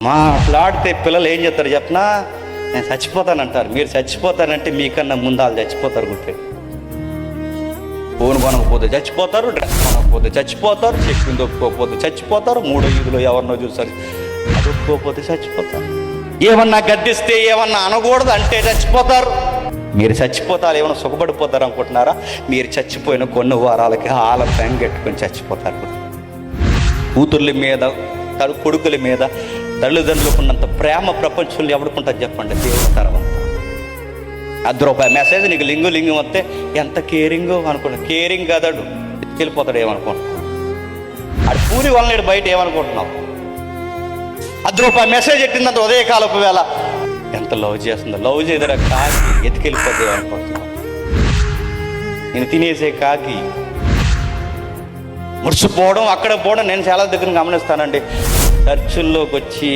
మాట్లాడితే పిల్లలు ఏం చెప్తారు చెప్పనా, నేను చచ్చిపోతానంటారు. మీరు చచ్చిపోతానంటే మీకన్నా ముందు వాళ్ళు చచ్చిపోతారు. గుర్తే ఫోన్ కొనకపోతే చచ్చిపోతారు, డ్రెస్ కొనకపోతే చచ్చిపోతారు, చెక్కింది ఒప్పుకోకపోతే చచ్చిపోతారు, 3-5లో ఎవరినో చూసారు అది ఒప్పుకోకపోతే చచ్చిపోతారు, ఏమన్నా గద్దిస్తే ఏమన్నా అనకూడదు అంటే చచ్చిపోతారు. మీరు చచ్చిపోతారు ఏమన్నా సుఖపడిపోతారు అనుకుంటున్నారా? మీరు చచ్చిపోయిన కొన్ని వారాలకి ఆల పెంగెట్టుకొని చచ్చిపోతారు. కూతుర్ల మీద కొడుకుల మీద తల్లిదండ్రులకు ఉన్నంత ప్రేమ ప్రపంచంలో ఎవడుకుంటుంది చెప్పండి? దేవుని తర్వాత ₹100 మెసేజ్ నీకు లింగం వస్తే ఎంత కేరింగో అనుకుంటా. కేరింగ్ కదడు, వెళ్ళిపోతాడు ఏమనుకుంటున్నావు? ఆడు పూరి వల్లనేడు బయట ఏమనుకుంటున్నావు? ₹100 మెసేజ్ ఎట్టిందంటే ఉదయకాలపు వేళ ఎంత లవ్ చేస్తుందో, లవ్ చేయదరా కాకి ఎత్తుకెళ్ళిపోతే ఏమనుకుంటున్నావు? నేను తినేసే కాకి ముడిచిపోవడం, అక్కడ పోవడం నేను చాలా దగ్గర గమనిస్తానండి. చర్చిల్లోకి వచ్చి